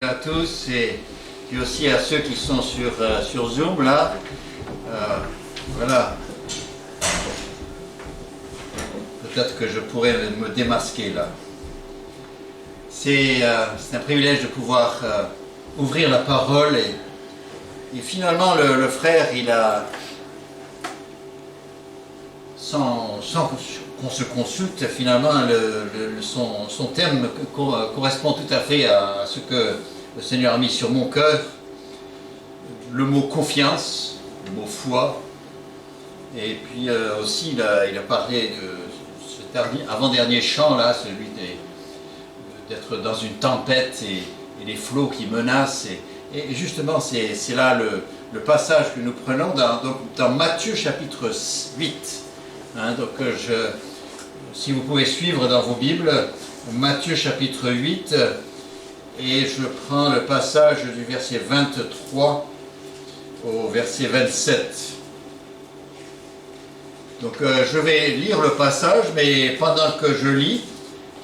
À tous et puis aussi à ceux qui sont sur Zoom là. Voilà. Peut-être que je pourrais me démasquer là. C'est un privilège de pouvoir ouvrir la parole et finalement le frère il a sans qu'on se consulte finalement son thème correspond tout à fait à ce que le Seigneur a mis sur mon cœur, le mot confiance, le mot foi, et puis aussi il a parlé de ce avant-dernier chant là, celui d'être dans une tempête et les flots qui menacent, et justement c'est là le passage que nous prenons dans Matthieu chapitre 8. Donc si vous pouvez suivre dans vos Bibles, Matthieu chapitre 8, et je prends le passage du verset 23 au verset 27. Donc je vais lire le passage, mais pendant que je lis,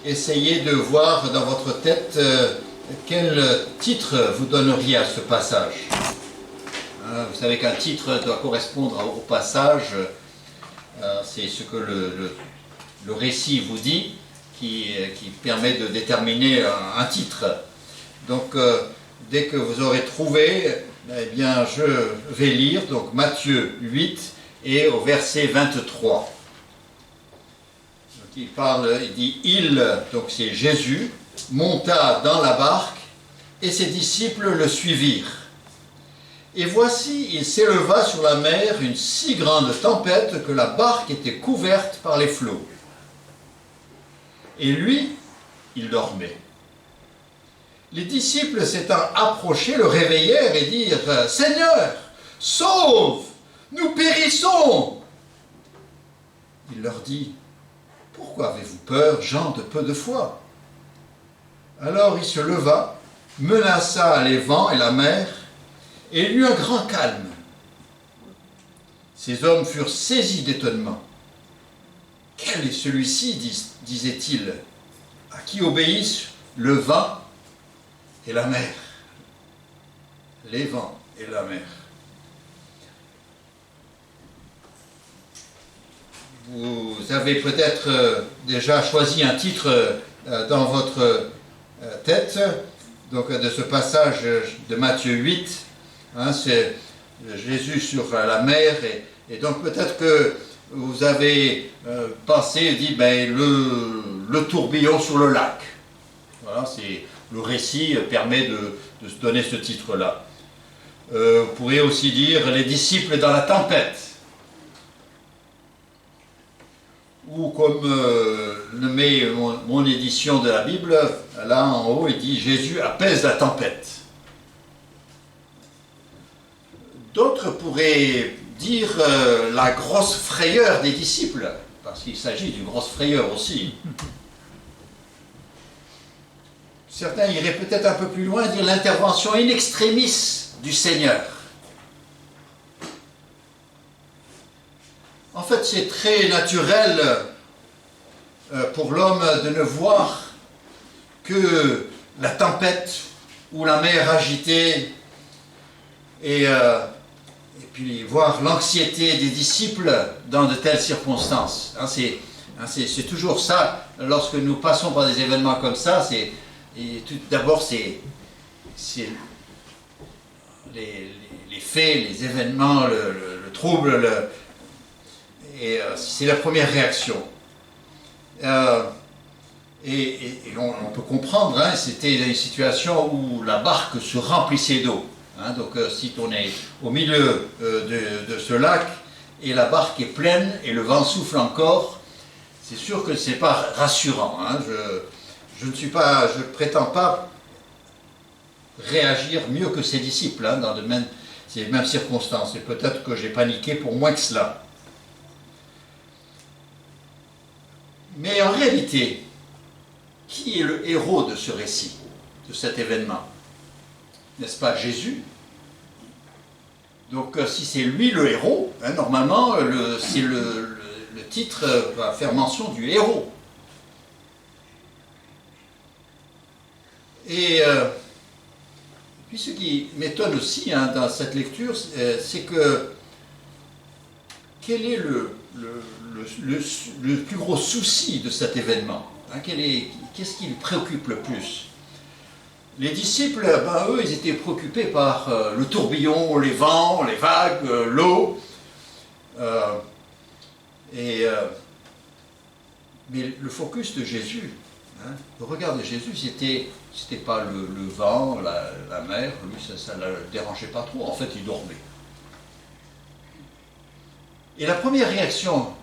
essayez de voir dans votre tête quel titre vous donneriez à ce passage. Vous savez qu'un titre doit correspondre au passage. C'est ce que le récit vous dit qui permet de déterminer un titre. Donc dès que vous aurez trouvé, eh bien je vais lire donc Matthieu 8 et au verset 23. Donc il dit donc c'est Jésus, monta dans la barque et ses disciples le suivirent. Et voici, il s'éleva sur la mer une si grande tempête que la barque était couverte par les flots. Et lui, il dormait. Les disciples s'étant approchés, le réveillèrent et dirent « Seigneur, sauve, nous périssons !» Il leur dit « Pourquoi avez-vous peur, gens de peu de foi ?» Alors il se leva, menaça les vents et la mer, et il y eut un grand calme. Ces hommes furent saisis d'étonnement. « Quel est celui-ci, disaient-ils, à qui obéissent le vent et la mer ?» Les vents et la mer. Vous avez peut-être déjà choisi un titre dans votre tête, donc de ce passage de Matthieu 8. C'est Jésus sur la mer, et donc peut-être que vous avez pensé et dit le tourbillon sur le lac. Voilà, le récit permet de se donner ce titre-là. Vous pourriez aussi dire les disciples dans la tempête. Ou comme le met mon édition de la Bible, là en haut il dit Jésus apaise la tempête. D'autres pourraient dire la grosse frayeur des disciples, parce qu'il s'agit d'une grosse frayeur aussi. Certains iraient peut-être un peu plus loin, dire l'intervention in extremis du Seigneur. En fait, c'est très naturel pour l'homme de ne voir que la tempête ou la mer agitée et puis voir l'anxiété des disciples dans de telles circonstances. C'est toujours ça, lorsque nous passons par des événements comme ça, d'abord c'est les faits, les événements, le trouble, et c'est la première réaction. Et on peut comprendre, c'était une situation où la barque se remplissait d'eau. Donc si on est au milieu de ce lac et la barque est pleine et le vent souffle encore, c'est sûr que ce n'est pas rassurant. Je ne prétends pas réagir mieux que ces disciples dans ces mêmes circonstances, et peut-être que j'ai paniqué pour moins que cela. Mais en réalité, qui est le héros de ce récit, de cet événement ? N'est-ce pas Jésus? Donc si c'est lui le héros, normalement le titre va faire mention du héros. Et Puis ce qui m'étonne aussi dans cette lecture, c'est que quel est le plus gros souci de cet événement, hein? Qu'est-ce qui le préoccupe le plus? Les disciples, eux, ils étaient préoccupés par le tourbillon, les vents, les vagues, l'eau. Mais le focus de Jésus, hein, le regard de Jésus, c'était pas le vent, la mer, lui ça ne le dérangeait pas trop, en fait il dormait. Et la première réaction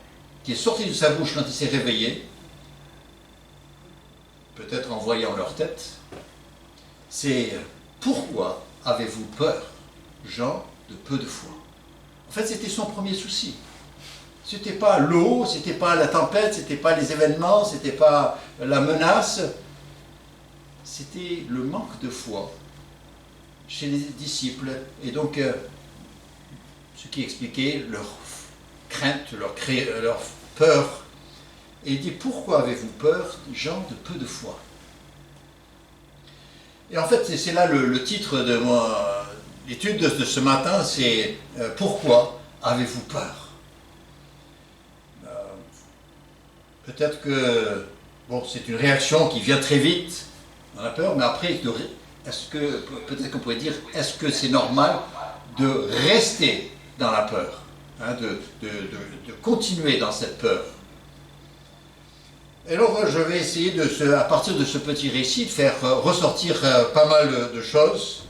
qui est sortie de sa bouche quand il s'est réveillé, peut-être en voyant leur tête, c'est « Pourquoi avez-vous peur, gens de peu de foi ?» En fait, c'était son premier souci. Ce n'était pas l'eau, ce n'était pas la tempête, ce n'était pas les événements, ce n'était pas la menace. C'était le manque de foi chez les disciples. Et donc, ce qui expliquait leur crainte, leur peur. Et il dit, pourquoi avez-vous peur, gens de peu de foi? Et en fait, c'est là le titre de l'étude de ce matin, c'est pourquoi avez-vous peur? Peut-être que, bon, c'est une réaction qui vient très vite, on a peur, mais après, peut-être qu'on pourrait dire, est-ce que c'est normal de rester dans la peur, hein, de continuer dans cette peur? Et alors, je vais essayer, à partir de ce petit récit, de faire ressortir pas mal de choses.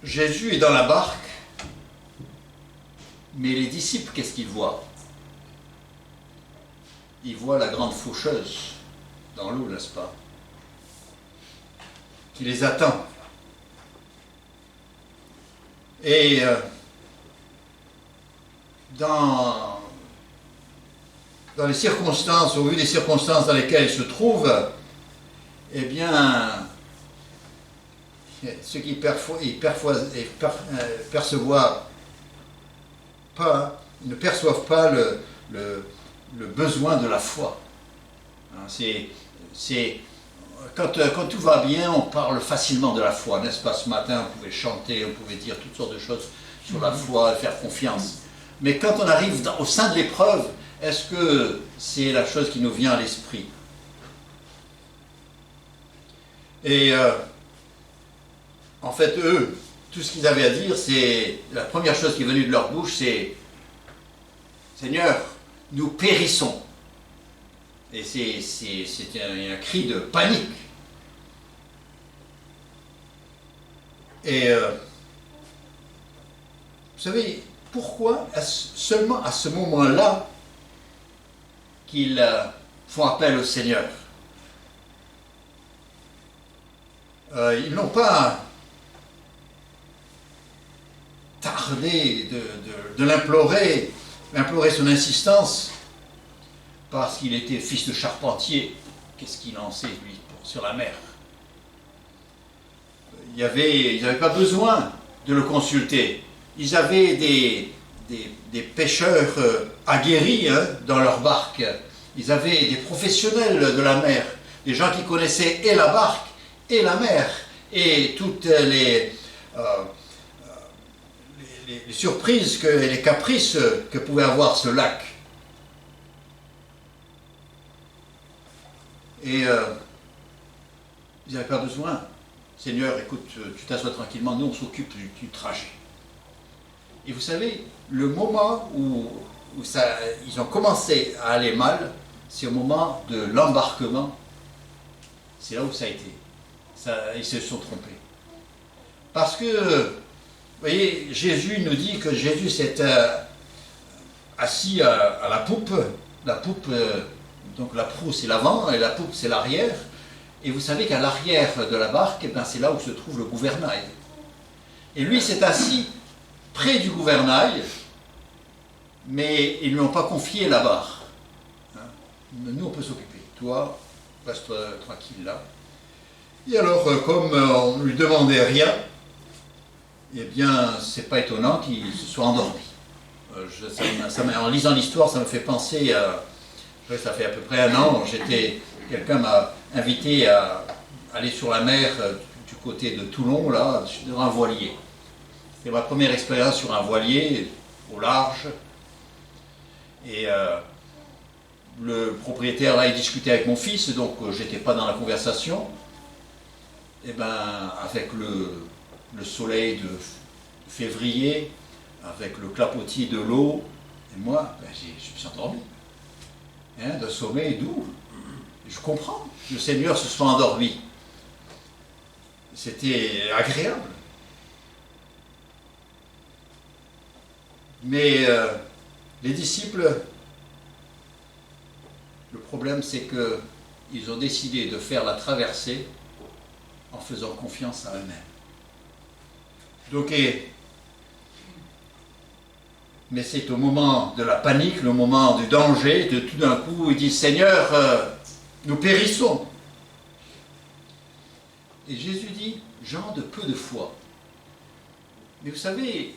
Jésus est dans la barque, mais les disciples, qu'est-ce qu'ils voient? Ils voient la grande faucheuse dans l'eau, n'est-ce pas? Qui les attend. Et dans les circonstances, au vu des circonstances dans lesquelles ils se trouvent, eh bien, ceux qui ne perçoivent pas le besoin de la foi. Quand tout va bien, on parle facilement de la foi, n'est-ce pas? Ce matin, on pouvait chanter, on pouvait dire toutes sortes de choses sur la foi, faire confiance. Mais quand on arrive au sein de l'épreuve, est-ce que c'est la chose qui nous vient à l'esprit? Et en fait, eux, tout ce qu'ils avaient à dire, c'est la première chose qui est venue de leur bouche, c'est Seigneur, nous périssons. Et c'est un cri de panique. Et vous savez, pourquoi est-ce seulement à ce moment-là qu'ils font appel au Seigneur? Ils n'ont pas tardé de l'implorer son insistance, parce qu'il était fils de charpentier. Qu'est-ce qu'il en sait, lui, sur la mer? Ils n'avaient pas besoin de le consulter. Ils avaient des pêcheurs aguerris, hein, dans leur barque. Ils avaient des professionnels de la mer, des gens qui connaissaient et la barque et la mer, et toutes les surprises et les caprices que pouvait avoir ce lac. Et ils n'avaient pas besoin. Seigneur, écoute, tu t'assois tranquillement, nous on s'occupe du trajet. Et vous savez, le moment où ils ont commencé à aller mal, c'est au moment de l'embarquement. C'est là où ça a été. Ils se sont trompés. Parce que, vous voyez, Jésus nous dit que Jésus s'est assis à la poupe. La poupe, donc la proue c'est l'avant et la poupe c'est l'arrière. Et vous savez qu'à l'arrière de la barque, eh c'est là où se trouve le gouvernail. Et lui s'est assis près du gouvernail, mais ils ne lui ont pas confié la barre. Hein? Nous, on peut s'occuper. Toi, reste tranquille là. Et alors, comme on ne lui demandait rien, eh bien, c'est pas étonnant qu'il se soit endormi. En lisant l'histoire, ça me fait penser à... Ça fait à peu près un an, quelqu'un invité à aller sur la mer du côté de Toulon, là, sur un voilier. C'était ma première expérience sur un voilier au large. Et le propriétaire là, il discutait avec mon fils, donc j'étais pas dans la conversation. Et ben, avec le soleil de février, avec le clapotis de l'eau, et moi, ben, je me suis endormi. Hein, d'un sommeil doux. Je comprends. Le Seigneur se soit endormi. C'était agréable. Mais les disciples, le problème c'est qu'ils ont décidé de faire la traversée en faisant confiance à eux-mêmes. Donc, mais c'est au moment de la panique, le moment du danger, de tout d'un coup, ils disent « Seigneur, nous périssons ». Et Jésus dit « gens de peu de foi ». Mais vous savez,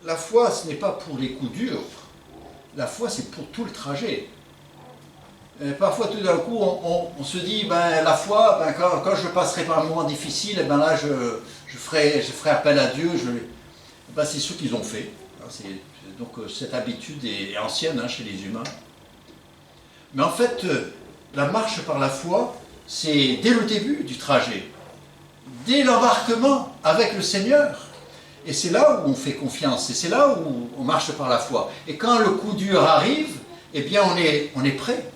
la foi, ce n'est pas pour les coups durs. La foi, c'est pour tout le trajet. Et parfois, tout d'un coup, on se dit, ben, la foi, ben, quand je passerai par un moment difficile, ben là, je ferai appel à Dieu. Ben, c'est ce qu'ils ont fait. Donc, cette habitude est ancienne chez les humains. Mais en fait, la marche par la foi, c'est dès le début du trajet, dès l'embarquement avec le Seigneur. Et c'est là où on fait confiance, et c'est là où on marche par la foi. Et quand le coup dur arrive, eh bien on est prêt.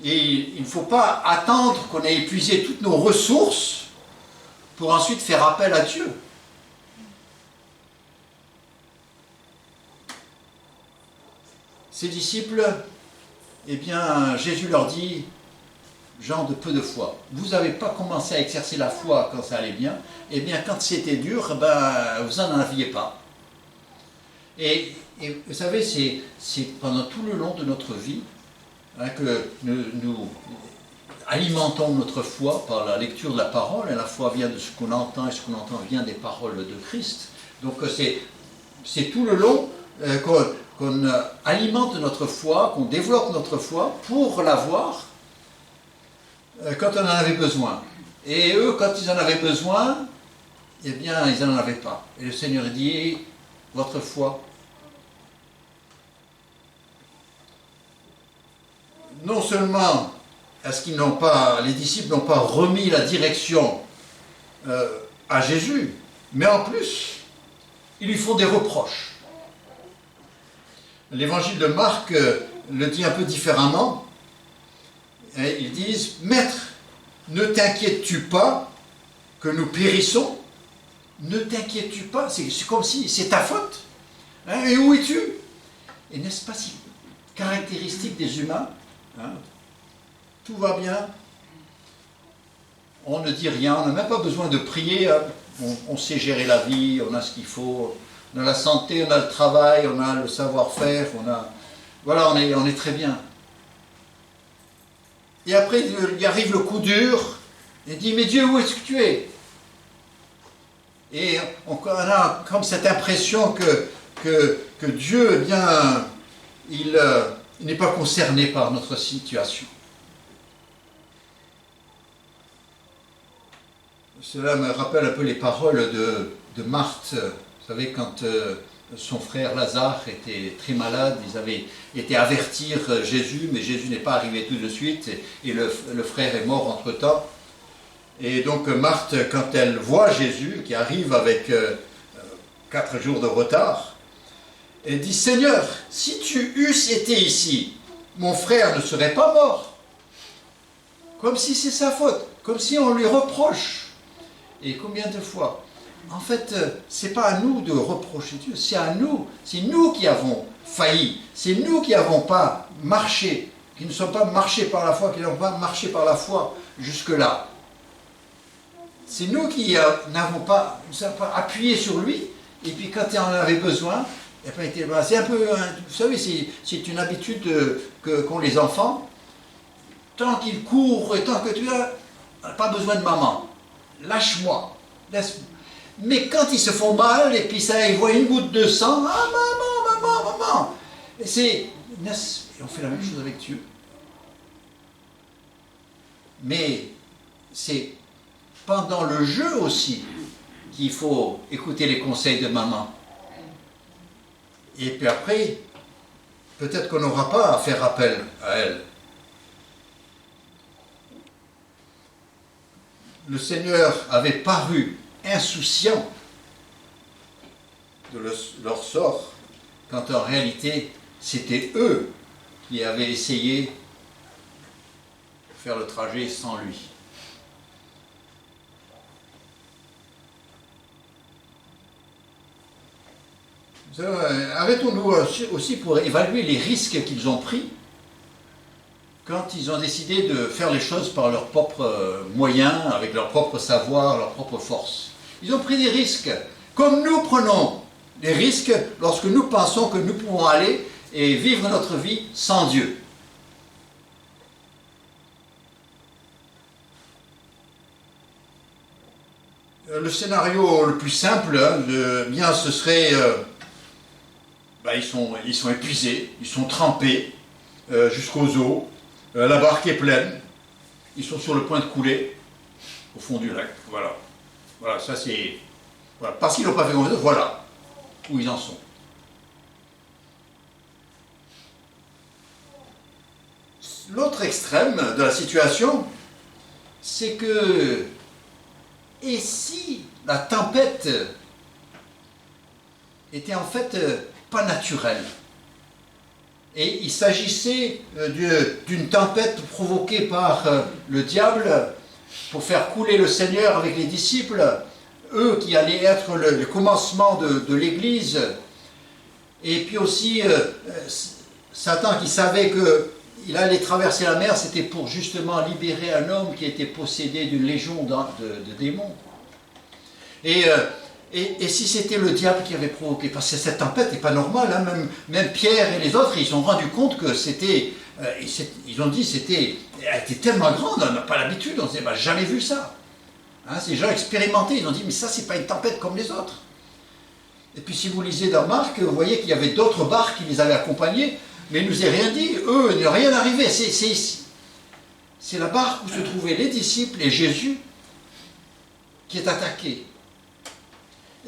Et il ne faut pas attendre qu'on ait épuisé toutes nos ressources pour ensuite faire appel à Dieu. Ces disciples, eh bien Jésus leur dit, gens de peu de foi, vous n'avez pas commencé à exercer la foi quand ça allait bien, eh bien quand c'était dur, ben, vous n'en aviez pas. Et vous savez, c'est pendant tout le long de notre vie que nous alimentons notre foi par la lecture de la parole, et la foi vient de ce qu'on entend, et ce qu'on entend vient des paroles de Christ. Donc c'est tout le long qu'on alimente notre foi, qu'on développe notre foi pour l'avoir quand on en avait besoin. Et eux, quand ils en avaient besoin, eh bien, ils n'en avaient pas. Et le Seigneur dit, votre foi, non seulement est-ce qu'ils n'ont pas, les disciples n'ont pas remis la direction à Jésus, mais en plus, ils lui font des reproches. L'évangile de Marc le dit un peu différemment. Et ils disent, Maître, ne t'inquiètes-tu pas que nous périssons? Ne t'inquiètes-tu pas? C'est comme si c'est ta faute. Hein, et où es-tu? Et n'est-ce pas si caractéristique des humains? Hein, tout va bien, on ne dit rien, on n'a même pas besoin de prier, hein, on sait gérer la vie, on a ce qu'il faut, on a la santé, on a le travail, on a le savoir-faire, voilà, on est très bien. Et après, il arrive le coup dur, et il dit, mais Dieu, où est-ce que tu es? Et on a comme cette impression que Dieu, eh bien, il n'est pas concerné par notre situation. Cela me rappelle un peu les paroles de Marthe. Vous savez, quand son frère Lazare était très malade, ils avaient été avertir Jésus, mais Jésus n'est pas arrivé tout de suite, et le frère est mort entre-temps. Et donc Marthe, quand elle voit Jésus, qui arrive avec 4 jours de retard, elle dit, Seigneur, si tu eusses été ici, mon frère ne serait pas mort. Comme si c'est sa faute, comme si on lui reproche. Et combien de fois? En fait, c'est pas à nous de reprocher Dieu, c'est à nous, c'est nous qui avons failli, c'est nous qui n'avons pas marché, qui ne sommes pas marchés par la foi, qui n'avons pas marché par la foi jusque-là. C'est nous qui n'avons pas, appuyé sur lui, et puis quand il en avait besoin, c'est un peu, vous savez, c'est une habitude qu'ont les enfants. Tant qu'ils courent et tant que tu n'as pas besoin de maman, lâche-moi, laisse-moi. Mais quand ils se font mal, et puis ça, ils voient une goutte de sang, ah maman, maman, maman. Et on fait la même chose avec Dieu. Mais c'est pendant le jeu aussi qu'il faut écouter les conseils de maman. Et puis après, peut-être qu'on n'aura pas à faire appel à elle. Le Seigneur avait paru insouciant de leur sort, quand en réalité, c'était eux qui avaient essayé de faire le trajet sans lui. Arrêtons-nous aussi pour évaluer les risques qu'ils ont pris quand ils ont décidé de faire les choses par leurs propres moyens, avec leur propre savoir, leur propre force. Ils ont pris des risques, comme nous prenons des risques lorsque nous pensons que nous pouvons aller et vivre notre vie sans Dieu. Le scénario le plus simple, bien, ce serait... ils sont épuisés, ils sont trempés jusqu'aux os, la barque est pleine, ils sont sur le point de couler au fond du lac. Voilà, voilà, ça c'est... Voilà. Parce qu'ils n'ont pas fait confiance, voilà où ils en sont. L'autre extrême de la situation, c'est que... Et si la tempête était en fait pas naturelle, et il s'agissait d'une tempête provoquée par le diable pour faire couler le Seigneur avec les disciples, eux qui allaient être le commencement de l'Église, et puis aussi Satan qui savait qu'il allait traverser la mer, c'était pour justement libérer un homme qui était possédé d'une légion de démons. Et si c'était le diable qui avait provoqué, parce que cette tempête n'est pas normale, hein, même Pierre et les autres, ils se sont rendus compte que c'était, ils ont dit, elle était tellement grande, on n'a pas l'habitude, on s'est jamais vu ça. Hein, ces gens expérimentés, ils ont dit, mais ça, c'est pas une tempête comme les autres. Et puis si vous lisez dans Marc, vous voyez qu'il y avait d'autres barques qui les avaient accompagnés, mais ils ne nous ont rien dit, eux, il n'est rien arrivé, c'est ici. C'est la barque où se trouvaient les disciples et Jésus qui est attaqué.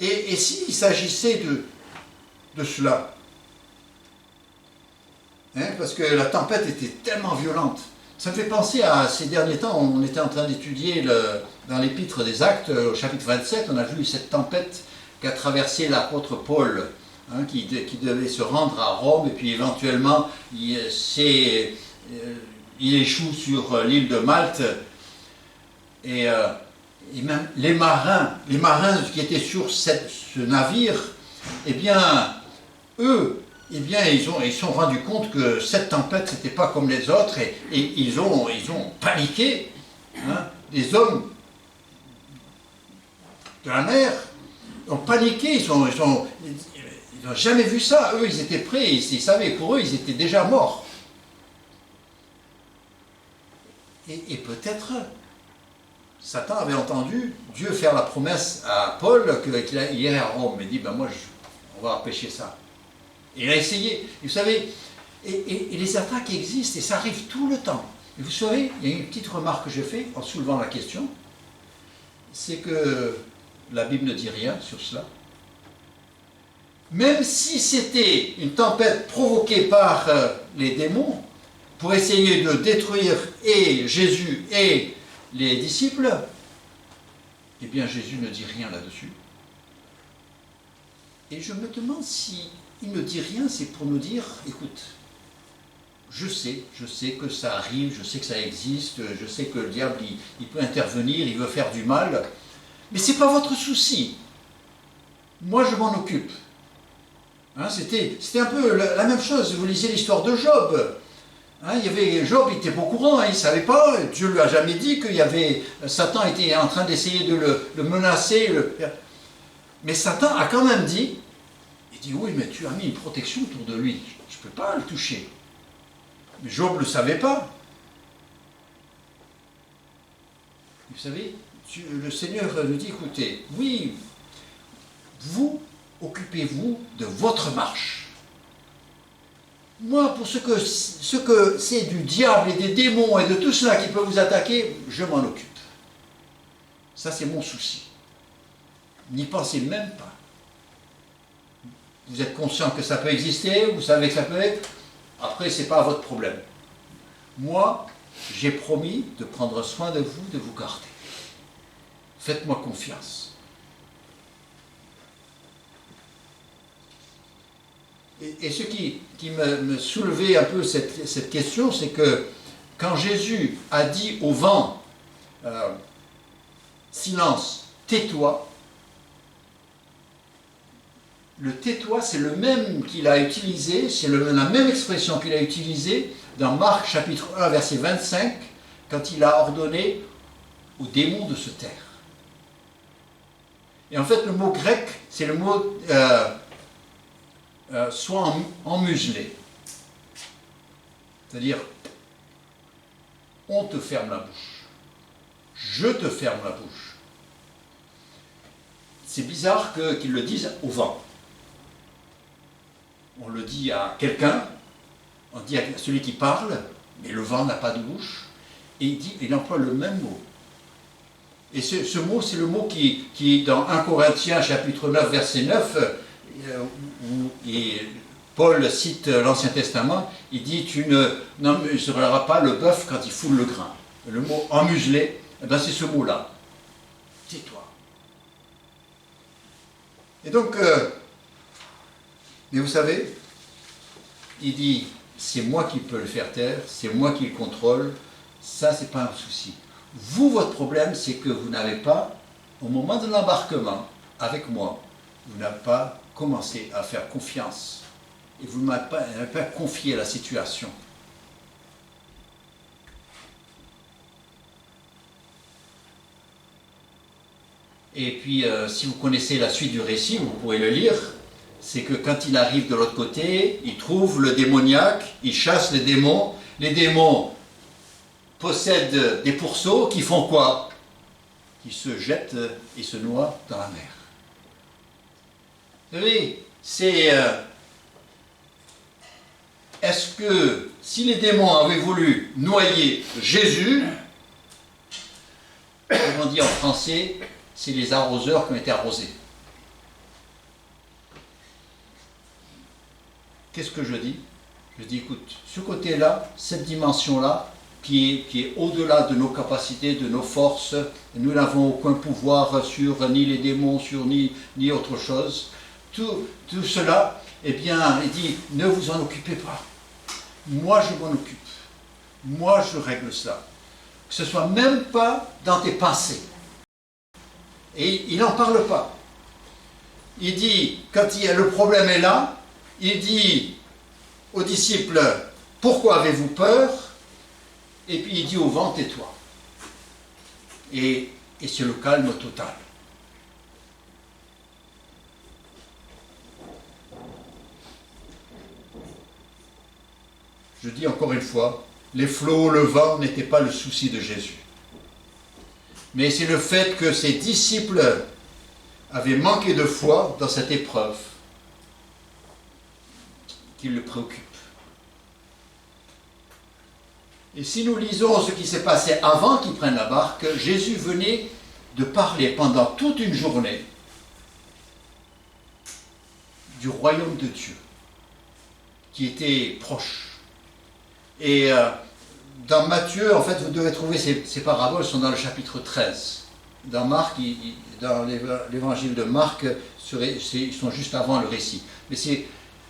Et s'il s'agissait de cela, hein, parce que la tempête était tellement violente, ça me fait penser à ces derniers temps, on était en train d'étudier dans l'épître des Actes, au chapitre 27, on a vu cette tempête qu'a traversé l'apôtre Paul, hein, qui devait se rendre à Rome, et puis éventuellement il échoue sur l'île de Malte, et même les marins qui étaient sur ce navire, eh bien, eux, eh bien, ils se sont rendus compte que cette tempête, c'était pas comme les autres, et ils ont paniqué. Hein. Les hommes de la mer ont paniqué, ils n'ont jamais vu ça. Eux, ils étaient prêts, ils savaient, pour eux, ils étaient déjà morts. Et peut-être... Satan avait entendu Dieu faire la promesse à Paul qu'il irait à Rome. Il dit, ben moi, on va empêcher ça. Et il a essayé. Et vous savez, et les attaques existent, et ça arrive tout le temps. Et vous savez, il y a une petite remarque que j'ai faite en soulevant la question, c'est que la Bible ne dit rien sur cela. Même si c'était une tempête provoquée par les démons, pour essayer de détruire et Jésus et les disciples, eh bien Jésus ne dit rien là-dessus. Et je me demande si il ne dit rien, c'est pour nous dire, écoute, je sais que ça arrive, je sais que ça existe, je sais que le diable, il peut intervenir, il veut faire du mal, mais ce n'est pas votre souci. Moi, je m'en occupe. Hein, c'était un peu la même chose, vous lisez l'histoire de Job. Hein, Job, il n'était pas au courant, hein, il ne savait pas, Dieu ne lui a jamais dit Satan était en train d'essayer de le menacer. Mais Satan a quand même dit, il dit, oui, mais tu as mis une protection autour de lui, je ne peux pas le toucher. Mais Job ne le savait pas. Vous savez, le Seigneur nous dit, écoutez, oui, vous, occupez-vous de votre marche. Moi, pour ce que c'est du diable et des démons et de tout cela qui peut vous attaquer, je m'en occupe. Ça, c'est mon souci. N'y pensez même pas. Vous êtes conscient que ça peut exister, vous savez que ça peut être. Après, ce n'est pas votre problème. Moi, j'ai promis de prendre soin de vous garder. Faites-moi confiance. Et ce qui me soulevait un peu cette question, c'est que quand Jésus a dit au vent, silence, tais-toi, le tais-toi, c'est le même qu'il a utilisé, c'est la même expression qu'il a utilisée dans Marc chapitre 1, verset 25, quand il a ordonné aux démons de se taire. Et en fait, le mot grec, c'est le mot soit emmuselé. C'est-à-dire, on te ferme la bouche. Je te ferme la bouche. C'est bizarre qu'ils le disent au vent. On le dit à quelqu'un, on dit à celui qui parle, mais le vent n'a pas de bouche, et il emploie le même mot. Et ce mot, c'est le mot qui dans 1 Corinthiens chapitre 9, verset 9, où Paul cite l'Ancien Testament, il dit « Tu n'emmuseras pas le bœuf quand il foule le grain ». Le mot « emmuseler », c'est ce mot-là. Tais-toi. Et donc, mais vous savez, il dit « C'est moi qui peux le faire taire, c'est moi qui le contrôle, ça c'est pas un souci ». Vous, votre problème, c'est que vous n'avez pas, au moment de l'embarquement, avec moi, vous n'avez pas commencé à faire confiance. Et vous n'avez pas confié la situation. Et puis, si vous connaissez la suite du récit, vous pourrez le lire, c'est que quand il arrive de l'autre côté, il trouve le démoniaque, il chasse les démons possèdent des pourceaux qui font quoi? Qui se jettent et se noient dans la mer. Vous savez, c'est... Est-ce que si les démons avaient voulu noyer Jésus, comme on dit en français, c'est les arroseurs qui ont été arrosés. Qu'est-ce que je dis? Je dis, écoute, ce côté-là, cette dimension-là, qui est au-delà de nos capacités, de nos forces, nous n'avons aucun pouvoir sur ni les démons, sur ni autre chose. Tout cela, eh bien, il dit, ne vous en occupez pas. Moi, je m'en occupe. Moi, je règle cela. Que ce soit même pas dans tes pensées. Et il n'en parle pas. Il dit, quand le problème est là, il dit aux disciples, pourquoi avez-vous peur? Et puis il dit au vent, tais-toi. Et c'est le calme total. Je dis encore une fois, les flots, le vent n'étaient pas le souci de Jésus. Mais c'est le fait que ses disciples avaient manqué de foi dans cette épreuve qui le préoccupe. Et si nous lisons ce qui s'est passé avant qu'ils prennent la barque, Jésus venait de parler pendant toute une journée du royaume de Dieu, qui était proche. Et dans Matthieu, en fait, vous devez trouver ces paraboles, sont dans le chapitre 13. Dans Marc, dans l'évangile de Marc, ils sont juste avant le récit. Mais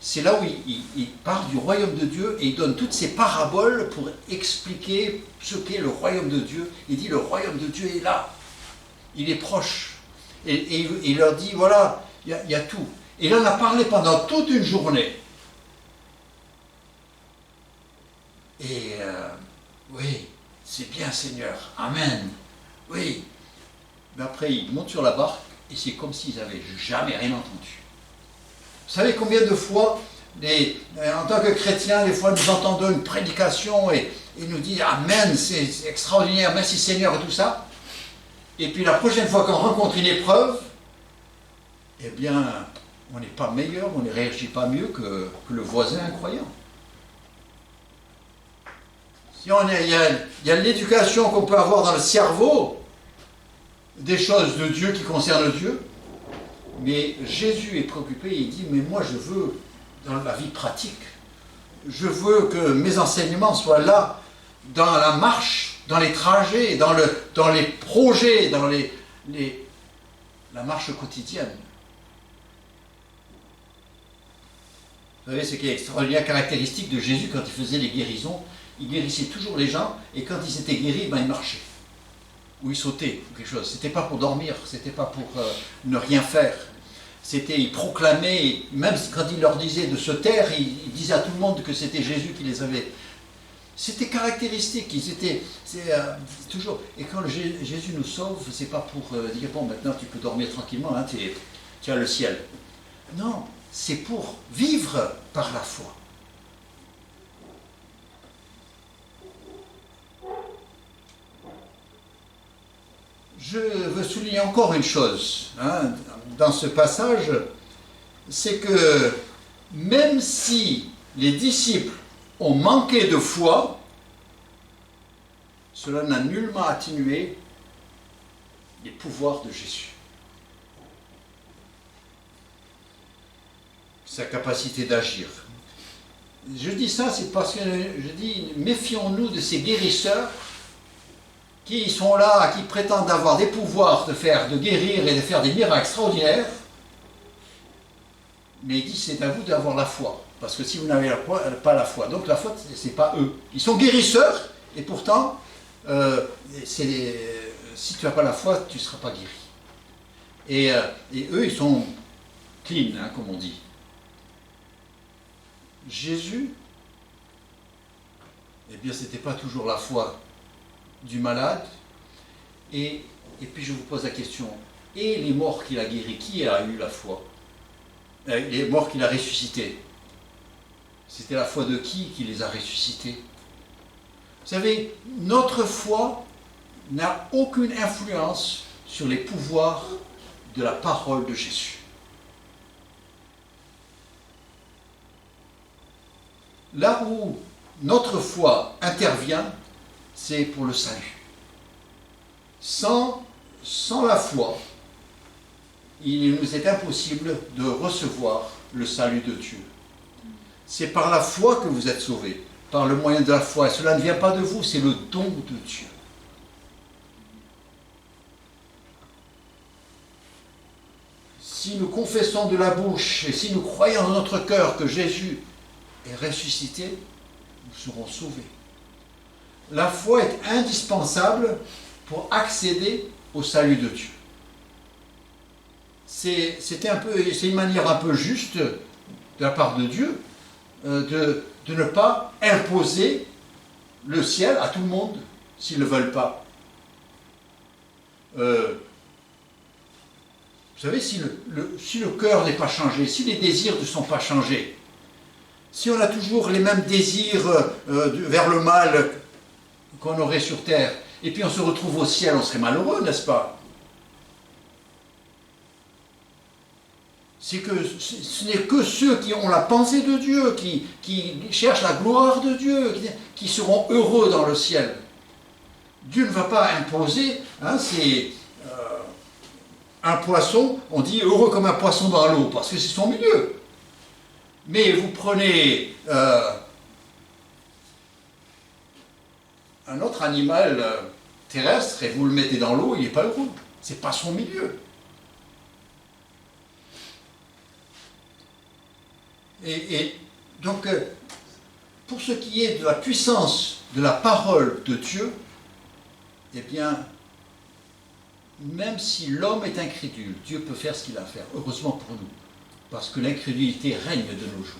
c'est là où il parle du royaume de Dieu et il donne toutes ces paraboles pour expliquer ce qu'est le royaume de Dieu. Il dit, le royaume de Dieu est là. Il est proche. Et il leur dit, voilà, il y a tout. Et il en a parlé pendant toute une journée. Et oui, c'est bien Seigneur, Amen, oui. Mais après, ils montent sur la barque et c'est comme s'ils n'avaient jamais rien entendu. Vous savez combien de fois, en tant que chrétiens, des fois nous entendons une prédication et nous disent Amen, c'est extraordinaire, merci Seigneur et tout ça. Et puis la prochaine fois qu'on rencontre une épreuve, eh bien, on n'est pas meilleur, on ne réagit pas mieux que le voisin incroyant. Si il y a l'éducation qu'on peut avoir dans le cerveau, des choses de Dieu qui concernent Dieu, mais Jésus est préoccupé, il dit, mais moi je veux, dans la vie pratique, je veux que mes enseignements soient là, dans la marche, dans les trajets, dans les projets, dans la marche quotidienne. Vous savez, ce qui est extraordinaire, caractéristique de Jésus quand il faisait les guérisons, il guérissait toujours les gens, et quand ils étaient guéris, ben, il marchait. Ou il sautait, ou quelque chose. C'était pas pour dormir, c'était pas pour ne rien faire. Il proclamait, même quand il leur disait de se taire, il disait à tout le monde que c'était Jésus qui les avait. C'était caractéristique, toujours. Et quand Jésus nous sauve, c'est pas pour dire, bon, maintenant tu peux dormir tranquillement, hein, tu as le ciel. Non, c'est pour vivre par la foi. Je veux souligner encore une chose, hein, dans ce passage, c'est que même si les disciples ont manqué de foi, cela n'a nullement atténué les pouvoirs de Jésus. Sa capacité d'agir. Je dis ça, c'est parce que je dis, méfions-nous de ces guérisseurs qui sont là, qui prétendent avoir des pouvoirs de guérir et de faire des miracles extraordinaires, mais il dit c'est à vous d'avoir la foi, parce que si vous n'avez pas la foi, donc la foi c'est pas eux. Ils sont guérisseurs et pourtant, si tu n'as pas la foi, tu ne seras pas guéri. Et eux ils sont clean, hein, comme on dit. Jésus, eh bien c'était pas toujours la foi du malade, et puis je vous pose la question, et les morts qu'il a guéris, qui a eu la foi? Les morts qu'il a ressuscités, c'était la foi de qui les a ressuscités? Vous savez, notre foi n'a aucune influence sur les pouvoirs de la parole de Jésus. Là où notre foi intervient, c'est pour le salut. Sans la foi, il nous est impossible de recevoir le salut de Dieu. C'est par la foi que vous êtes sauvés, par le moyen de la foi. Et cela ne vient pas de vous, c'est le don de Dieu. Si nous confessons de la bouche et si nous croyons dans notre cœur que Jésus est ressuscité, nous serons sauvés. La foi est indispensable pour accéder au salut de Dieu. C'est une manière un peu juste de la part de Dieu de ne pas imposer le ciel à tout le monde s'ils ne le veulent pas. Vous savez, si le cœur n'est pas changé, si les désirs ne sont pas changés, si on a toujours les mêmes désirs vers le mal qu'on aurait sur terre, et puis on se retrouve au ciel, on serait malheureux, n'est-ce pas? C'est que ce n'est que ceux qui ont la pensée de Dieu, qui cherchent la gloire de Dieu, qui seront heureux dans le ciel. Dieu ne va pas imposer, hein, c'est un poisson, on dit heureux comme un poisson dans l'eau, parce que c'est son milieu. Mais vous prenez un autre animal terrestre et vous le mettez dans l'eau, il n'est pas heureux. Ce n'est pas son milieu. Et donc, pour ce qui est de la puissance de la parole de Dieu, eh bien, même si l'homme est incrédule, Dieu peut faire ce qu'il a à faire, heureusement pour nous, parce que l'incrédulité règne de nos jours.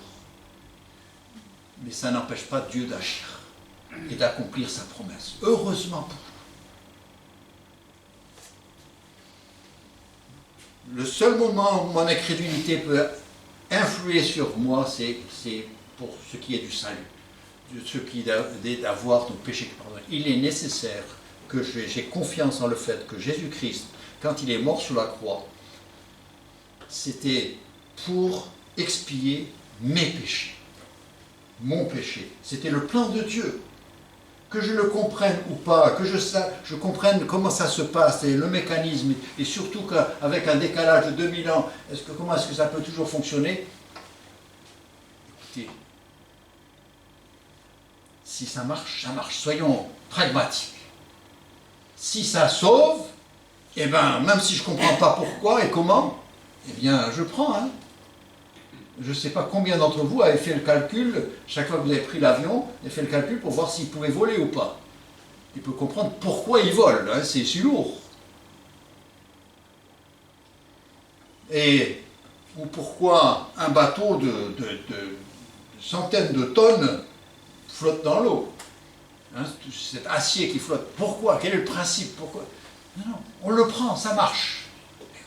Mais ça n'empêche pas Dieu d'agir et d'accomplir sa promesse. Heureusement pour nous. Le seul moment où mon incrédulité peut influer sur moi, c'est pour ce qui est du salut, de ce qui est d'avoir nos péchés pardonnés. Il est nécessaire que j'ai confiance en le fait que Jésus-Christ, quand il est mort sur la croix, c'était pour expier mes péchés, mon péché. C'était le plan de Dieu. que je le comprenne ou pas, que je comprenne comment ça se passe, et le mécanisme, et surtout qu'avec un décalage de 2000 ans, comment est-ce que ça peut toujours fonctionner? Écoutez, si ça marche, ça marche. Soyons pragmatiques. Si ça sauve, eh bien, même si je ne comprends pas pourquoi et comment, eh bien, je prends. Hein. Je ne sais pas combien d'entre vous avez fait le calcul, chaque fois que vous avez pris l'avion, avez fait le calcul pour voir s'il pouvait voler ou pas. Il peut comprendre pourquoi il vole, hein, c'est lourd. Et ou pourquoi un bateau de centaines de tonnes flotte dans l'eau. Hein, cet acier qui flotte. Pourquoi? Quel est le principe? Pourquoi? Non, on le prend, ça marche.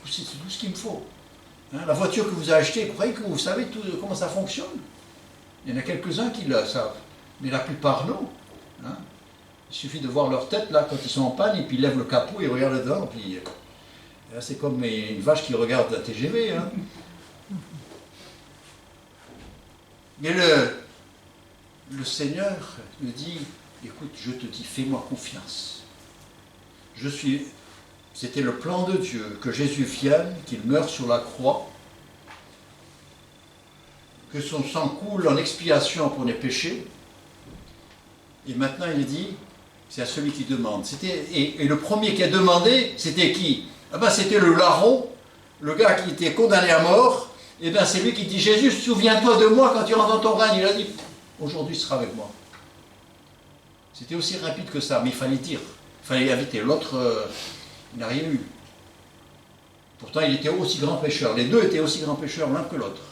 C'est tout ce qu'il me faut. Hein, la voiture que vous avez achetée, vous croyez que vous savez comment ça fonctionne? Il y en a quelques-uns qui le savent, mais la plupart non. Hein. Il suffit de voir leur tête là quand ils sont en panne, et puis ils lèvent le capot et ils regardent dedans. Puis c'est comme une vache qui regarde la TGV. Hein. Mais le Seigneur me dit, écoute, je te dis, fais-moi confiance. C'était le plan de Dieu, que Jésus vienne, qu'il meure sur la croix, que son sang coule en expiation pour les péchés. Et maintenant il dit, c'est à celui qui demande. Et le premier qui a demandé, c'était qui? Ah ben, c'était le larron, le gars qui était condamné à mort. Et bien c'est lui qui dit, Jésus, souviens-toi de moi quand tu rentres dans ton règne. Il a dit, aujourd'hui tu seras avec moi. C'était aussi rapide que ça, mais il fallait dire. Il fallait inviter. L'autre, il n'a rien eu. Pourtant, il était aussi grand pécheur. Les deux étaient aussi grands pécheurs, l'un que l'autre.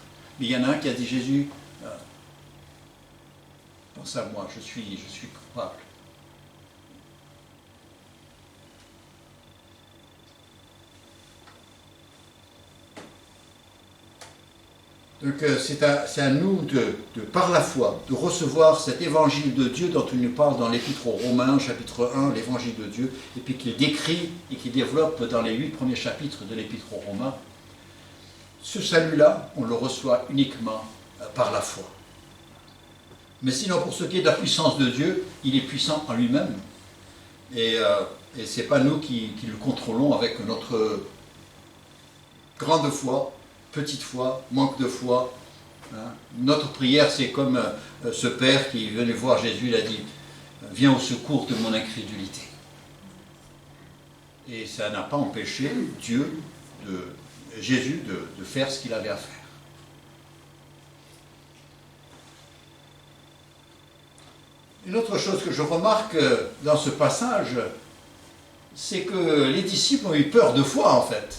Mais il y en a un qui a dit, Jésus, pense à moi, je suis coupable. Donc c'est à nous par la foi, de recevoir cet évangile de Dieu dont il nous parle dans l'Épître aux Romains, chapitre 1, l'évangile de Dieu, et puis qu'il décrit et qu'il développe dans les 8 premiers chapitres de l'Épître aux Romains. Ce salut-là, on le reçoit uniquement par la foi. Mais sinon, pour ce qui est de la puissance de Dieu, il est puissant en lui-même. Et ce n'est pas nous qui le contrôlons avec notre grande foi, petite foi, manque de foi. Hein. Notre prière, c'est comme ce père qui venait voir Jésus, il a dit, viens au secours de mon incrédulité. Et ça n'a pas empêché Jésus de faire ce qu'il avait à faire. Une autre chose que je remarque dans ce passage, c'est que les disciples ont eu peur 2 fois en fait.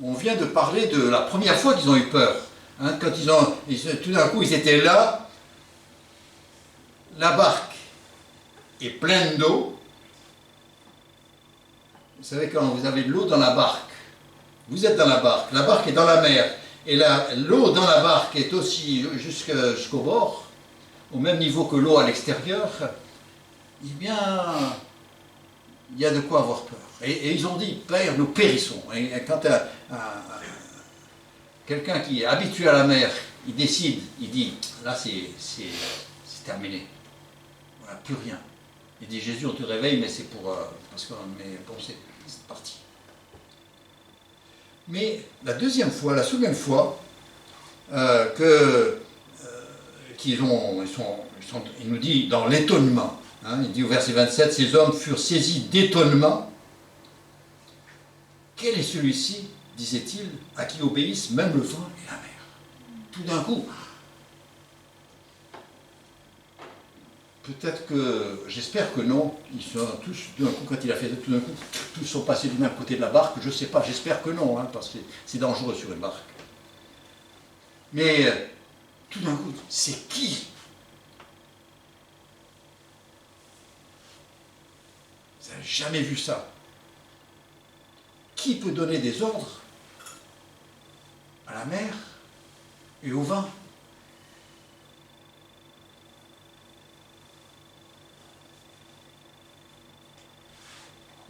On vient de parler de la première fois qu'ils ont eu peur. Hein, quand tout d'un coup ils étaient là, la barque est pleine d'eau. Vous savez, quand vous avez de l'eau dans la barque, vous êtes dans la barque est dans la mer, et l'eau dans la barque est aussi jusqu'au bord, au même niveau que l'eau à l'extérieur, eh bien, il y a de quoi avoir peur. Et ils ont dit, Père, nous périssons. Et quand quelqu'un qui est habitué à la mer, il décide, il dit, là c'est terminé. Voilà, plus rien. Il dit, Jésus, on te réveille, mais c'est parce que bon, c'est parti. Mais la seconde fois, il nous dit dans l'étonnement, hein, il dit au verset 27, ces hommes furent saisis d'étonnement. Quel est celui-ci, disait-il, à qui obéissent même le vent et la mer? Tout d'un coup, peut-être que, j'espère que non, ils sont tous, d'un coup, quand il a fait tout d'un coup, tous sont passés du même côté de la barque, je ne sais pas, j'espère que non, hein, parce que c'est dangereux sur une barque. Mais tout d'un coup, c'est qui? Vous n'avez jamais vu ça. Qui peut donner des ordres à la mer et au vent?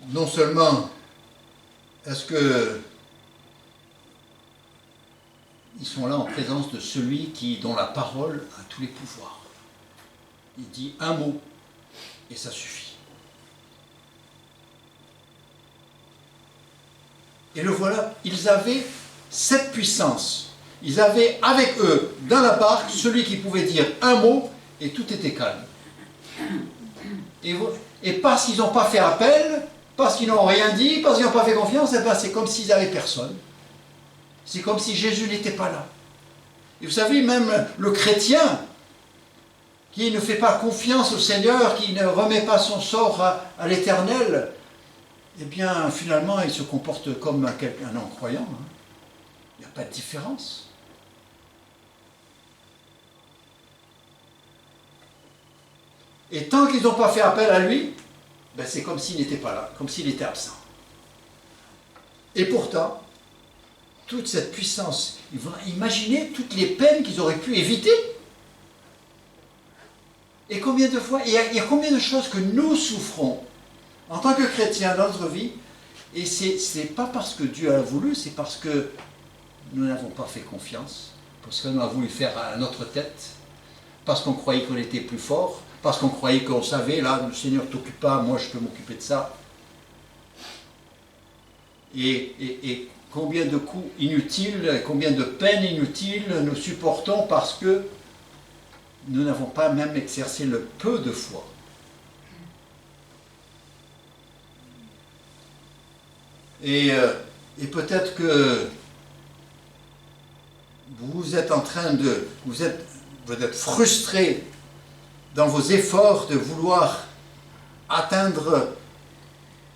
Non seulement est-ce que ils sont là en présence de celui dont la parole a tous les pouvoirs. Il dit un mot et ça suffit. Et le voilà, ils avaient cette puissance. Ils avaient avec eux, dans la barque, celui qui pouvait dire un mot et tout était calme. Et parce qu'ils n'ont pas fait appel, parce qu'ils n'ont rien dit, parce qu'ils n'ont pas fait confiance, eh ben c'est comme s'ils n'avaient personne. C'est comme si Jésus n'était pas là. Et vous savez, même le chrétien qui ne fait pas confiance au Seigneur, qui ne remet pas son sort à l'Éternel, eh bien, finalement, il se comporte comme un non-croyant. Hein. Il n'y a pas de différence. Et tant qu'ils n'ont pas fait appel à lui, ben c'est comme s'il n'était pas là, comme s'il était absent. Et pourtant, toute cette puissance, imaginez toutes les peines qu'ils auraient pu éviter. Et combien de fois, il y a combien de choses que nous souffrons en tant que chrétiens dans notre vie, et c'est pas parce que Dieu a voulu, c'est parce que nous n'avons pas fait confiance, parce qu'on a voulu faire à notre tête, parce qu'on croyait qu'on était plus fort, parce qu'on croyait qu'on savait, là, le Seigneur ne t'occupe pas, moi je peux m'occuper de ça. Et combien de coups inutiles, combien de peines inutiles nous supportons parce que nous n'avons pas même exercé le peu de foi. Et peut-être que vous êtes en train de... Vous êtes frustré dans vos efforts de vouloir atteindre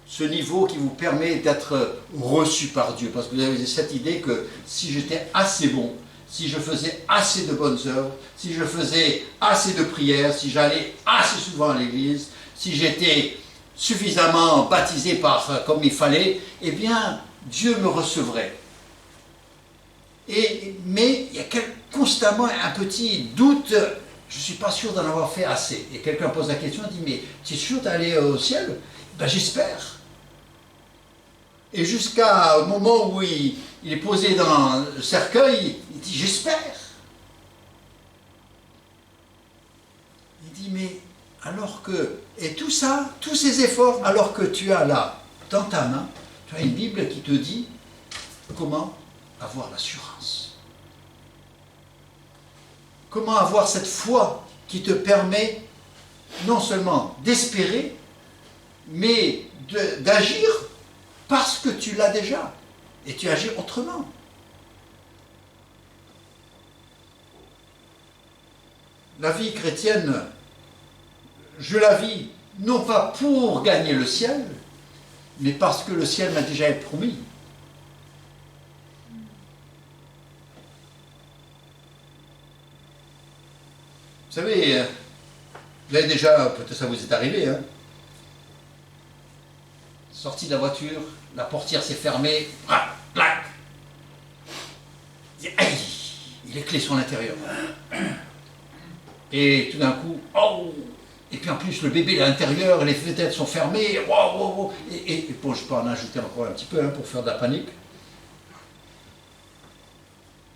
ce niveau qui vous permet d'être reçu par Dieu. Parce que vous avez cette idée que si j'étais assez bon, si je faisais assez de bonnes œuvres, si je faisais assez de prières, si j'allais assez souvent à l'église, si j'étais suffisamment baptisé comme il fallait, eh bien, Dieu me recevrait. Mais il y a constamment un petit doute, je ne suis pas sûr d'en avoir fait assez. Et quelqu'un pose la question, il dit, mais tu es sûr d'aller au ciel? Ben j'espère. Et jusqu'au moment où il est posé dans le cercueil, il dit, j'espère. Il dit, mais alors que, et tout ça, tous ces efforts, alors que tu as là, dans ta main, tu as une Bible qui te dit comment avoir l'assurance. Comment avoir cette foi qui te permet non seulement d'espérer, mais d'agir parce que tu l'as déjà. Et tu agis autrement. La vie chrétienne, je la vis non pas pour gagner le ciel, mais parce que le ciel m'a déjà été promis. Vous savez, vous avez déjà, peut-être ça vous est arrivé, hein, sorti de la voiture, la portière s'est fermée, clac, aïe, les clés sont à l'intérieur. Et tout d'un coup, oh, et puis en plus le bébé est à l'intérieur, les fenêtres sont fermées, wow, et bon, je peux en ajouter encore un petit peu pour faire de la panique.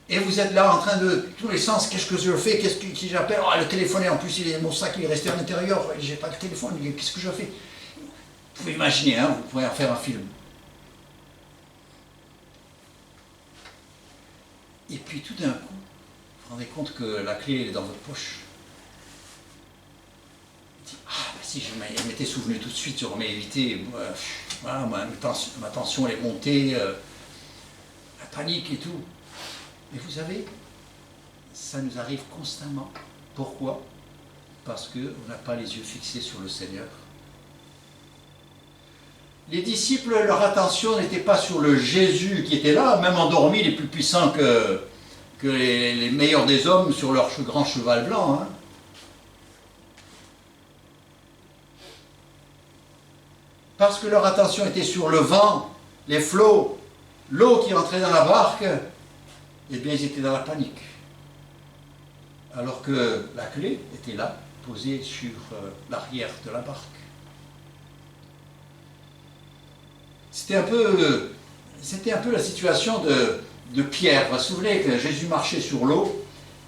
Et vous êtes là en train de tous les sens, qu'est-ce que je fais, qu'est-ce que j'appelle, oh, le téléphone, et en plus mon sac il est resté à l'intérieur, j'ai pas de téléphone, qu'est-ce que je fais? Vous pouvez imaginer, hein, vous pourrez en faire un film. Et puis tout d'un coup, vous vous rendez compte que la clé est dans votre poche. Vous dites, ah, ben si je m'étais souvenu tout de suite, j'aurais évité, voilà, ma tension elle est montée, la panique et tout. Mais vous savez, ça nous arrive constamment. Pourquoi? Parce qu'on n'a pas les yeux fixés sur le Seigneur. Les disciples, leur attention n'était pas sur le Jésus qui était là, même endormi, il est plus puissant que les meilleurs des hommes sur leur grand cheval blanc. Hein. Parce que leur attention était sur le vent, les flots, l'eau qui entrait dans la barque, eh bien ils étaient dans la panique. Alors que la clé était là, posée sur l'arrière de la barque. C'était un peu la situation de Pierre. Vous vous souvenez que Jésus marchait sur l'eau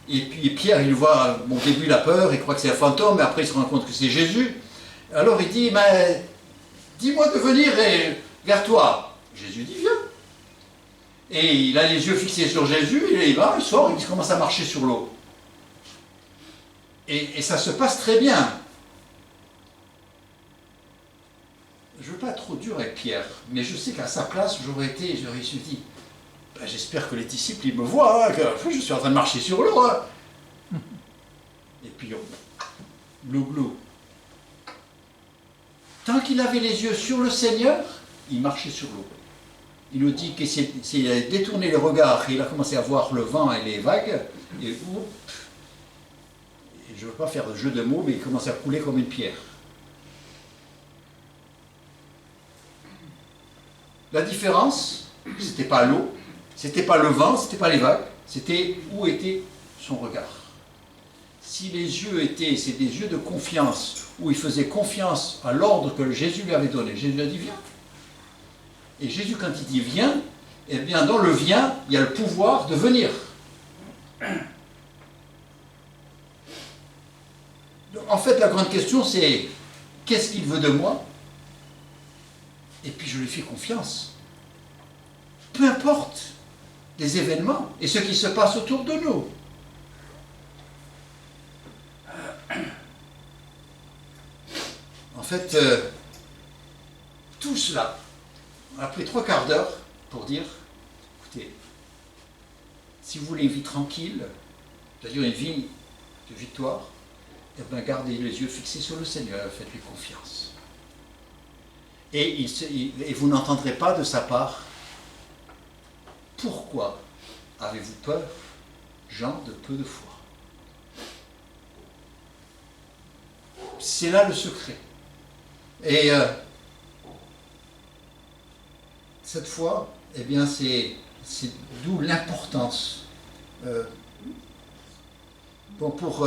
Et puis Pierre, il voit, bon, au début il a peur, il croit que c'est un fantôme, mais après il se rend compte que c'est Jésus. Alors il dit, mais dis-moi de venir vers toi. Jésus dit, viens. Et il a les yeux fixés sur Jésus, et il va, il sort, il commence à marcher sur l'eau. Et ça se passe très bien. Je ne veux pas être trop dur avec Pierre, mais je sais qu'à sa place, j'aurais su dit, ben, j'espère que les disciples, ils me voient, hein, que je suis en train de marcher sur l'eau. Hein. Et puis, glou glou. Tant qu'il avait les yeux sur le Seigneur, il marchait sur l'eau. Il nous dit qu'il a détourné les regards et il a commencé à voir le vent et les vagues, et je ne veux pas faire de jeu de mots, mais il commençait à couler comme une pierre. La différence, c'était pas l'eau, c'était pas le vent, c'était pas les vagues, c'était où était son regard. Si les yeux étaient, c'est des yeux de confiance, où il faisait confiance à l'ordre que Jésus lui avait donné. Jésus lui a dit viens. Et Jésus, quand il dit viens, eh bien dans le viens, il y a le pouvoir de venir. En fait, la grande question, c'est qu'est-ce qu'il veut de moi? Et puis je lui fais confiance. Peu importe les événements et ce qui se passe autour de nous. En fait, tout cela, on a pris 3/4 d'heure pour dire, écoutez, si vous voulez une vie tranquille, c'est-à-dire une vie de victoire, eh bien gardez les yeux fixés sur le Seigneur, faites-lui confiance. Et vous n'entendrez pas de sa part, pourquoi avez-vous peur, gens de peu de foi? C'est là le secret. Et cette fois, eh bien, c'est d'où l'importance. Bon, pour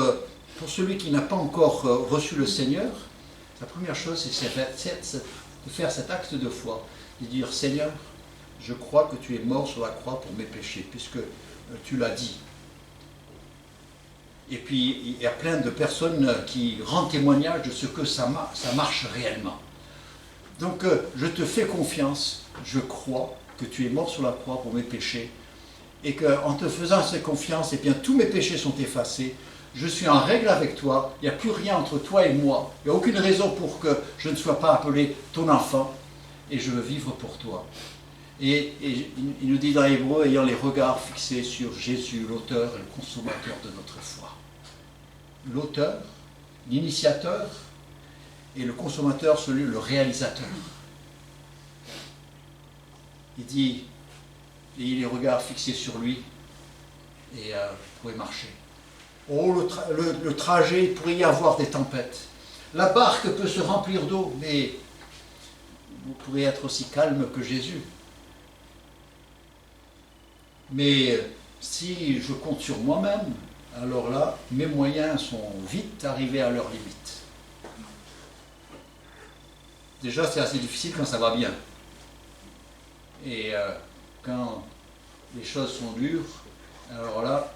celui qui n'a pas encore reçu le Seigneur, la première chose, c'est de faire cet acte de foi, de dire Seigneur, je crois que tu es mort sur la croix pour mes péchés, puisque tu l'as dit. Et puis, il y a plein de personnes qui rendent témoignage de ce que ça marche réellement. Donc, je te fais confiance, je crois que tu es mort sur la croix pour mes péchés, et qu'en te faisant cette confiance, eh bien, tous mes péchés sont effacés, je suis en règle avec toi, il n'y a plus rien entre toi et moi, il n'y a aucune raison pour que je ne sois pas appelé ton enfant, et je veux vivre pour toi. Et il nous dit dans l'Hébreu, ayant les regards fixés sur Jésus, l'auteur et le consommateur de notre foi. L'auteur, l'initiateur, et le consommateur, celui, le réalisateur. Il dit, ayez les regards fixés sur lui, et vous pouvez marcher. Oh, le trajet, il pourrait y avoir des tempêtes. La barque peut se remplir d'eau, mais vous pourrez être aussi calme que Jésus. Mais si je compte sur moi-même, alors là, mes moyens sont vite arrivés à leur limite. Déjà, c'est assez difficile quand ça va bien. Et quand les choses sont dures, alors là,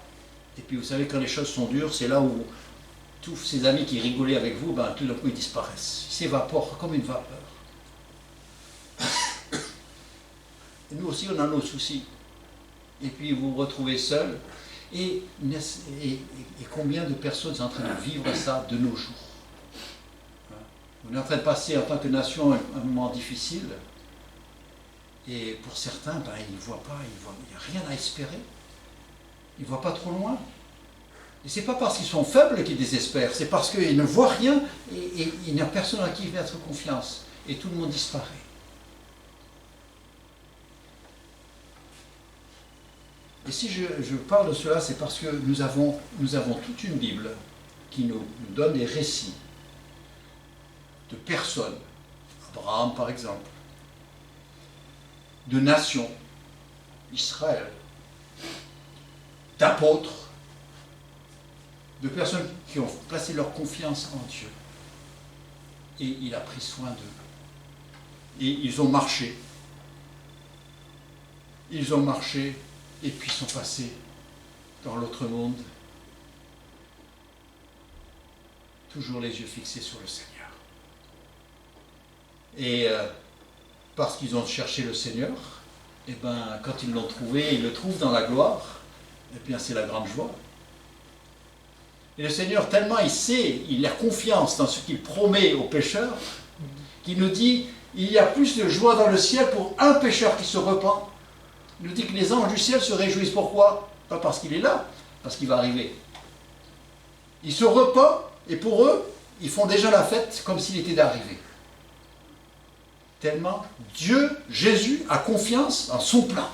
et puis vous savez, quand les choses sont dures, c'est là où tous ces amis qui rigolaient avec vous, ben, tout d'un coup, ils disparaissent. Ils s'évaporent comme une vapeur. Et nous aussi, on a nos soucis. Et puis vous vous retrouvez seul. Et combien de personnes sont en train de vivre ça de nos jours? On est en train de passer en tant que nation un moment difficile. Et pour certains, ben, ils ne voient pas, il n'y a rien à espérer. Ils ne voient pas trop loin. Et ce n'est pas parce qu'ils sont faibles qu'ils désespèrent, c'est parce qu'ils ne voient rien et il n'y a personne à qui mettre confiance. Et tout le monde disparaît. Et si je parle de cela, c'est parce que nous avons toute une Bible qui nous donne des récits de personnes, Abraham par exemple, de nations, Israël, d'apôtres, de personnes qui ont placé leur confiance en Dieu. Et il a pris soin d'eux. Et ils ont marché. Ils ont marché et puis sont passés dans l'autre monde toujours les yeux fixés sur le Seigneur. Et parce qu'ils ont cherché le Seigneur, et ben, quand ils l'ont trouvé, ils le trouvent dans la gloire, et bien c'est la grande joie. Et le Seigneur, tellement il sait, il a confiance dans ce qu'il promet aux pécheurs, qu'il nous dit, il y a plus de joie dans le ciel pour un pécheur qui se repent. Il nous dit que les anges du ciel se réjouissent. Pourquoi? Pas parce qu'il est là, parce qu'il va arriver. Il se repent, et pour eux, ils font déjà la fête comme s'il était d'arriver. Tellement Dieu, Jésus, a confiance en son plan.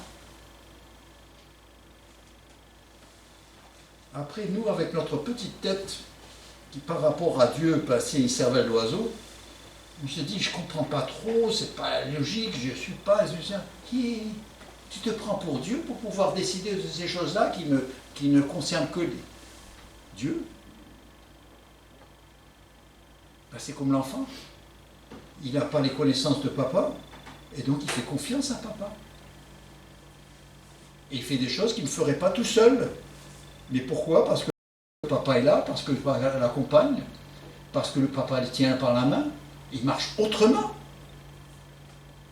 Après, nous, avec notre petite tête, qui par rapport à Dieu passait une cervelle d'oiseau, je me suis dit, je ne comprends pas trop, c'est pas logique, je ne suis pas... Qui, tu te prends pour Dieu pour pouvoir décider de ces choses-là qui ne concernent que Dieu. Ben, c'est comme l'enfant. Il n'a pas les connaissances de papa, et donc il fait confiance à papa. Et il fait des choses qu'il ne ferait pas tout seul. Mais pourquoi? Parce que le papa est là, parce que le papa l'accompagne, parce que le papa le tient par la main. Il marche autrement.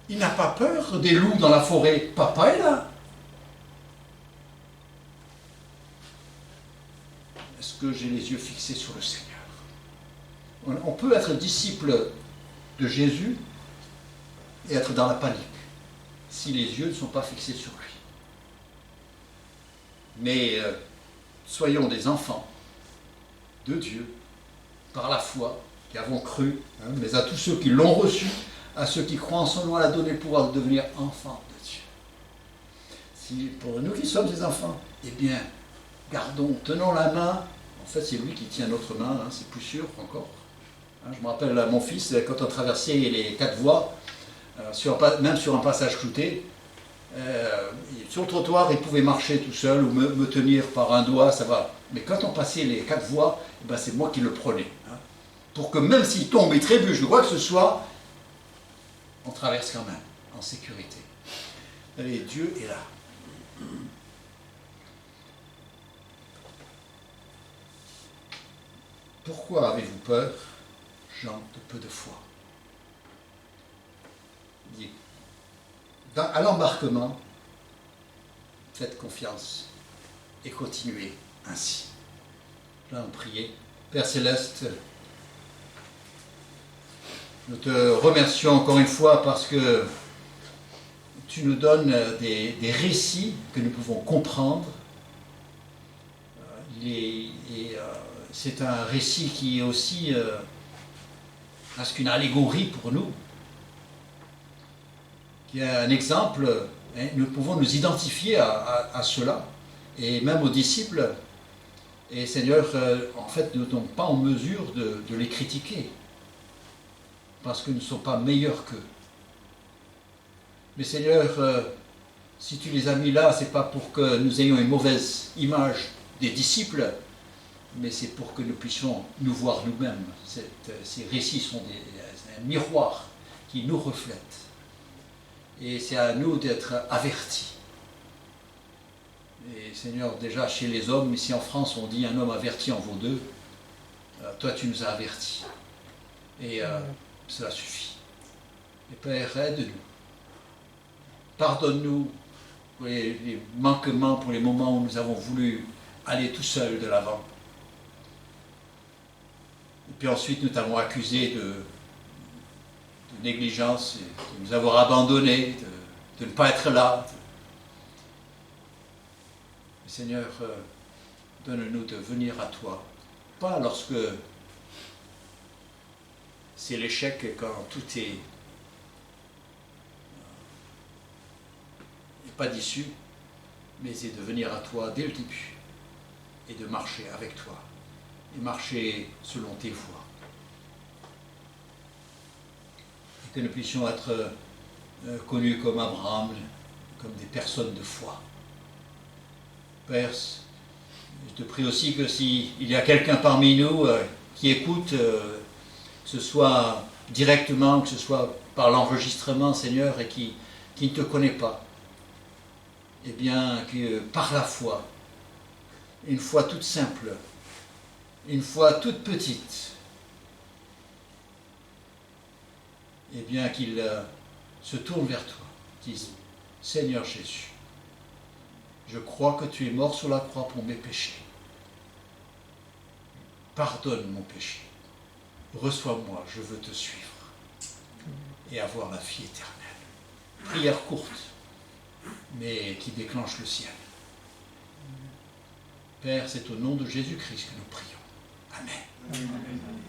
Il n'a pas peur des loups dans la forêt. Papa est là. Est-ce que j'ai les yeux fixés sur le Seigneur? On peut être disciple de Jésus et être dans la panique si les yeux ne sont pas fixés sur lui. Mais soyons des enfants de Dieu par la foi, qui avons cru, hein, mais à tous ceux qui l'ont reçu, à ceux qui croient en son nom, à la donner le pouvoir de devenir enfants de Dieu. Si pour nous qui sommes des enfants, eh bien, gardons, tenons la main. En fait, c'est lui qui tient notre main, hein, c'est plus sûr encore. Hein, je me rappelle mon fils, quand on traversait les 4 voies, même sur un passage clouté, sur le trottoir, il pouvait marcher tout seul ou me tenir par un doigt, ça va. Mais quand on passait les 4 voies, eh ben, c'est moi qui le prenais. Hein, pour que même s'il tombe, il trébuche, quoi que ce soit, on traverse quand même, en sécurité. Et Dieu est là. Pourquoi avez-vous peur, gens de peu de foi? Il dit, à l'embarquement, faites confiance et continuez ainsi. Là, on priait. Père Céleste, nous te remercions encore une fois parce que tu nous donnes des récits que nous pouvons comprendre. C'est un récit qui est aussi presque une allégorie pour nous, qui est un exemple. Hein, nous pouvons nous identifier à cela, et même aux disciples. Et Seigneur, en fait, nous ne sommes pas en mesure de les critiquer, parce que nous ne sommes pas meilleurs qu'eux. Mais Seigneur, si tu les as mis là, ce n'est pas pour que nous ayons une mauvaise image des disciples, mais c'est pour que nous puissions nous voir nous-mêmes. Ces récits sont un miroir qui nous reflète. Et c'est à nous d'être avertis. Et Seigneur, déjà chez les hommes, ici en France, on dit un homme averti en vaut deux. Toi, tu nous as avertis. Et cela suffit. Et Père, aide-nous. Pardonne-nous pour les manquements, pour les moments où nous avons voulu aller tout seuls de l'avant. Et puis ensuite, nous t'avons accusé de négligence, de nous avoir abandonnés, de ne pas être là. Seigneur, donne-nous de venir à toi, pas lorsque c'est l'échec et quand tout est pas d'issue, mais c'est de venir à toi dès le début et de marcher avec toi et marcher selon tes voies. Et que nous puissions être connus comme Abraham, comme des personnes de foi. Père, je te prie aussi que s'il y a quelqu'un parmi nous qui écoute, que ce soit directement, que ce soit par l'enregistrement, Seigneur, et qui ne te connaît pas, eh bien, que par la foi, une foi toute simple, une foi toute petite, eh bien qu'il se tourne vers toi, dise, Seigneur Jésus, je crois que tu es mort sur la croix pour mes péchés. Pardonne mon péché. Reçois-moi, je veux te suivre et avoir la vie éternelle. Prière courte, mais qui déclenche le ciel. Père, c'est au nom de Jésus-Christ que nous prions. Amen.